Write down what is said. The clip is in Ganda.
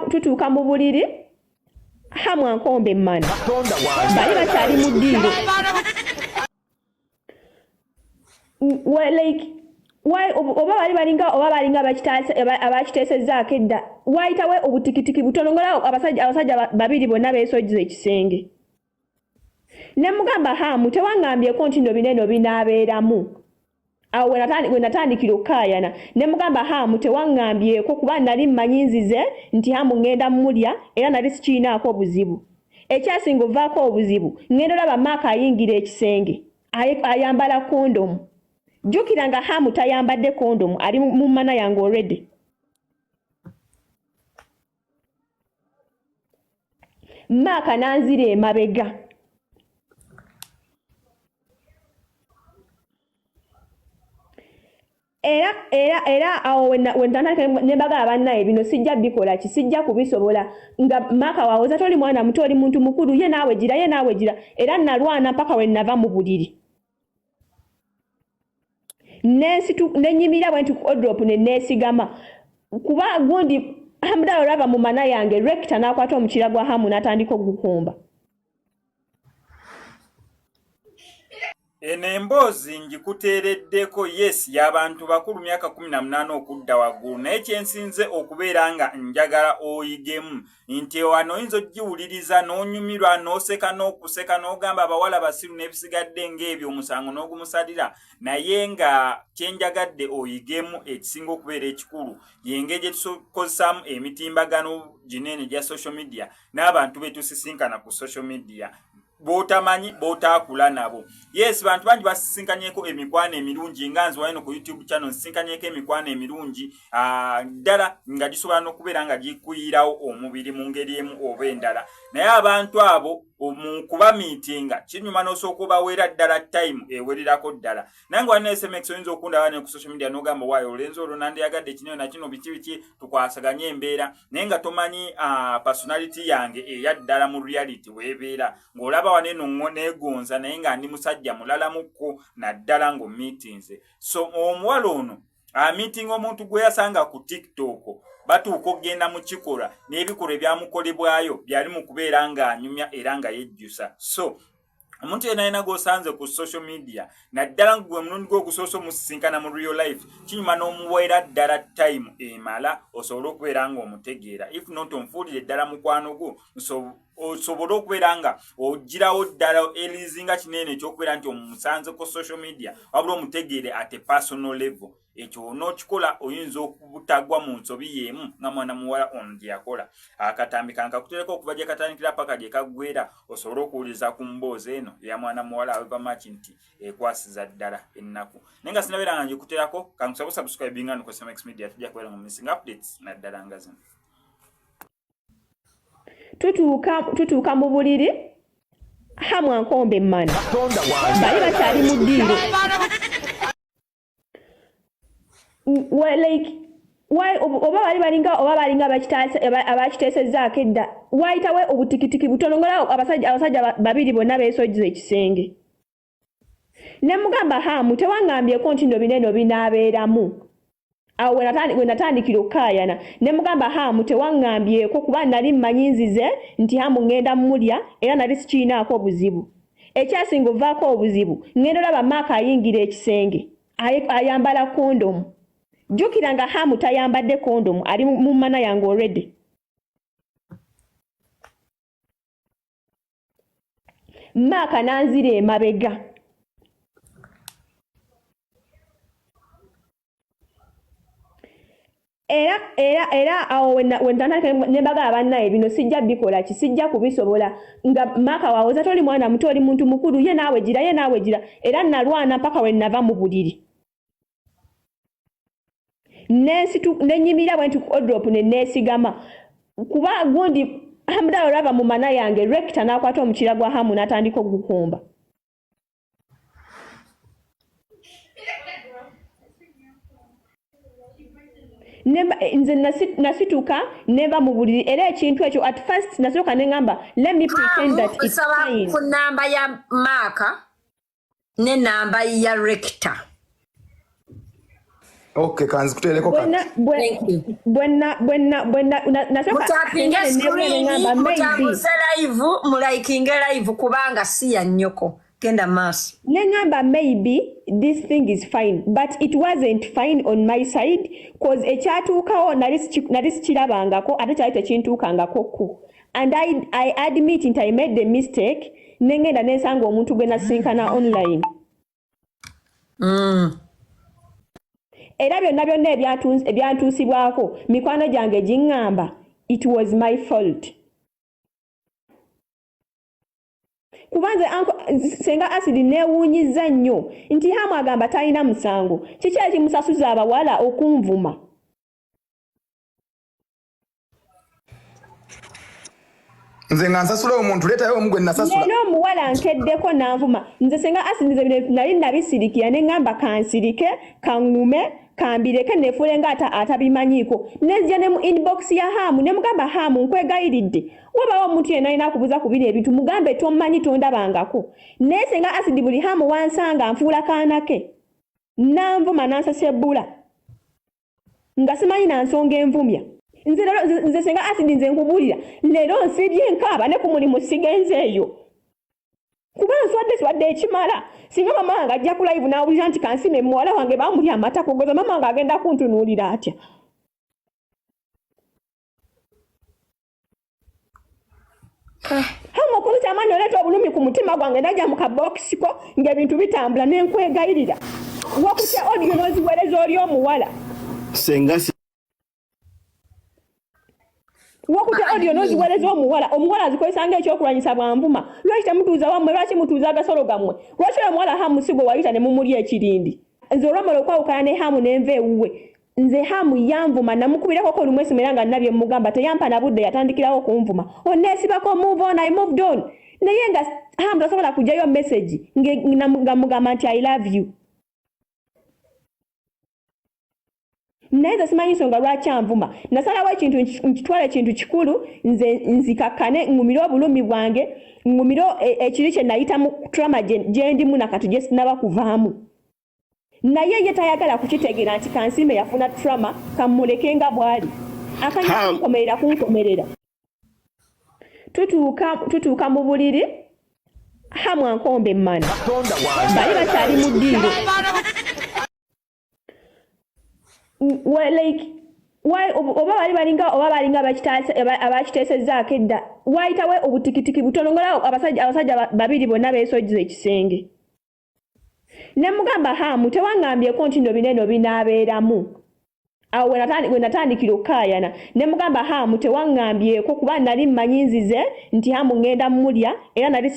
tutuuka mu buliri hamu ankombe mmana bali bakyali mu ddiiro oba balinga abakiteesezzaako edda wayitawe obutikitiki butono ngolawo abasajja babiri bonna beesojjiza ekisenge ne mugamba hamu tewaŋŋambyeko nti no binene binaabeeramu awo we natandikira okukaayana ne mugamba hamu tewaŋŋambyeko kuba nali mmanyi nti hamu ŋŋenda mmulya era nali sikiinaako obuzibu ekyasinga ovaako obuzibu ŋŋenda olaba maaka ayingira ekisenge ayambala kondomu jjukira nga hamu tayambadde kondomu ali mu mana yange already maaka nanzira emabega era awo wentandika ne mbagala bannaye bino sijja bikola kisijja kubisobola nga maaka wawoza toli mwana muto oli muntu mukulu ye naawe gira era nalwana mpaka we nava mu buliri nenyimira bwe nti ku odrop ne neesigama kuba gundi hamudala olwava mu mana yange rector n'akwata omukira gwa hamu n'atandika ogukumba eno emboozi ngikuteereddeko yes y'abantu bakulu myaka 18 okudda waggulu naye kyensinze okubeera nga njagala oyigemu nti wano oyinza ogiwuliriza n'onyumirwa n'oseka n'okuseka n'ogamba abawala basiru n'ebisigadde ng'ebyo omusango n'ogumusalira naye nga kyenjagadde oyigemu ekisinga okubeera ekikulu yengeri gye tukozesaamu emitimbagano ginene gya social media n'abantu betusisinkana ku social media botamanyi botakula nabo yes bantu bangi basisinkanyeko emikwano emirungi nga nze wano ku YouTube channel nsisinkanyeko emikwano emirungi ddala nga gisobola n'okubeera nga gikuyirawo omubiri mu ngeri emu oba endala naye abantu abo mu kuba meetinga kinyuma n'osooka obaweera ddala time ewererako ddala nange walina SMS oyinza okundaba ne ku social media n'ogamba waayo olenzi olwo nandiyagadde kino na kino biki tukwasaganye embeera naye nga tomanyi personality yange eya ddala mu reality weebeera ng'olaba waneno neegonza naye nga ndi musajja mulalamuko naddala ng'omeetinze so omuwala ono meeting omuntu gwe yasanga ku TikTok batuuka okgenda mu kikola n'ebikolwa ebyamukolebwayo byali mu kubeera nga anyumya era nga yejjusa so omuntu yenna gwosanze ku social media naddala gwe mulundi gw'okusoosa omusisinkana mu real life kinyuma n'omuweera ddala time emala osobole okubeera nga omutegeera if not onfuulire ddala mukwano gwo osobola okubeera nga ogirawo ddala erizinga kinene ekyokubeera nti omusanze ku social media wabula omutegeere at a personal level ekyo onokikola oyinza okubutagwa mu nsobi y'emu nga mwana muwala ono gye yakola akatambi kankakutereka okuva gye katandikira paka gye kaggwera osobole okuwuliriza ku mboozi eno eya mwana muwala aweva maki nti ekwasiza ddala ennaku naye nga sinabeera nga ngikuterako kankusaba subscribinga no ku SMX Media tujja kubeera mu missing updates naddala nga zino tutuuka mu buliri hamu ankombe mmana bali bakyali mu ddiiro oba balinga abakiteesezzaako edda wayitawe obutikitiki butono ngolawo abasajja babiri bonna beesojjiza ekisenge ne mugamba hamu tewaŋŋambyeko nti no binene binaabeeramu awo we natandikira okukaayana ne mugamba hamu tewaŋŋambyeko kuba nali mmanyi nti hamu ŋŋenda mmulya era nali sikiinaako obuzibu ekyasinga ovaako obuzibu ŋŋenda olaba maaka ayingira ekisenge ayambala kondomu jjukira nga hamu tayambadde kondomu ali mu mana yange already maaka nanzira emabega era awo wentandika ne mbagala bannaye bino sijja bikola kisijja kubisobola nga maaka wawoza toli mwana muto oli muntu mukulu ye naawe gira era nalwana mpaka we nava mu buliri nenyimira bwe nti ku odrop ne neesigama kuba gundi hamudala olwava mu mana yange rector n'akwata omukira gwa hamu n'atandika ogukumba nze nasituka neva mu buliri era ekintu ekyo at first nasooka ne ngamba let me pretend that it's fine ku namba ya maaka ne namba ya rector Okay, kanzi kutereko kati. Mutapinge screen, mutambuze live, mulaikinge live kubanga si ya nnyoko. Kenda mas. Nengamba maybe this thing is fine, but it wasn't fine on my side cause ekyatuukawo nali sikirabangako ate kyali tekintuukangako ku. And I admit nti I made the mistake nengenda nensanga omuntu gwe nasinkana online. Era byonna ebyantuusibwako mikwano gyange giŋŋamba it was my fault. Kubanze senga asidi neewuunyiza nnyo nti Hamu agamba talina musango. Kiki ekimusasuza abawala okunvuma? Nze nga nsasula omuntu leetayo omu gwe nasasula. Leero omuwala nkeddeko nanvuma. Nze senga asidi nali nabisirikira ne ŋŋamba kansirike kaŋŋume kambireke nefuule nga atabimanyiiko. Nezja ne mu inbox ya Hamu ne mugamba Hamu nkwegayiridde. Wabawo omuntu yenna alina akubuza ku bino ebintu mugambe tommanyi tondabangako. Naye senga asidi buli Hamu wansanga nfuula kaana ke. Nanvuma nansasebbula. Nga simanyi na nsonga envumya. Nze senga asidi nze nkubulira. Leero nsibye nkaaba ne ku mulimu sigenzeeyo. Kuba nswadde ekimala. Singa mama wange ajja ku live n'awulira nti kansime muwala wange bamuli amata kugoza mama wange agenda kuntunuulira atya. Hamu okulu kyamaanyi oleeta obulumi ku mutima gwange najja mu kabokisiko ng'ebintu bitambula n'enkwegayirira. Wakutya audio n'oziweereza oli omuwala. Wakutya audio n'oziweereza omuwala azikozesa ng'ekyokulwanyisa bwanvuma. Lwaki temutuuza wammwe, lwaki mutuuza agasolo gammwe? Lwaki omuwala Hamu si gwe wayita ne mumulya ekirindi? Nze olwamala okwawukana ne Hamu n'enva ewuwe. Nze Hamu yanvuma namukubirako olumu esimu era nga nnabye mugamba teyampa na budde yatandikirawo okunvuma. Onneesibako move on, I moved on. Naye nga Hamu tasobola kugyayo message nga mugamba nti I love you. Naye nze simanyi nsonga lwaki anvuma. Nasalawo ekintu nkitwala ekintu kikulu nze nzikakkane ŋŋumire obulumi bwange ŋŋumire ekiri kye nayita mu trauma gye ndimu nakati gye sinaba kuvaamu. Naye ye tayagala kukitegeera nti kansime yafuna trauma kamuleke nga bw'ali. Akanya kunkomerera. Tutuuka mu buliri Hamu ankombe mmana. Bali bakyali mu ddiiro. Oba balinga abakiteesezzaako edda wayitawe obutikitiki butono ngolawo abasajja babiri bonna beesojjiza ekisenge. Ne mugamba Hamu tewaŋŋambyeko nti no bineno binaabeeramu. Awo we natandikira okukaayana. Ne mugamba Hamu tewaŋŋambyeko kuba nali mmanyi nzize nti Hamu ŋŋenda mmulya era nali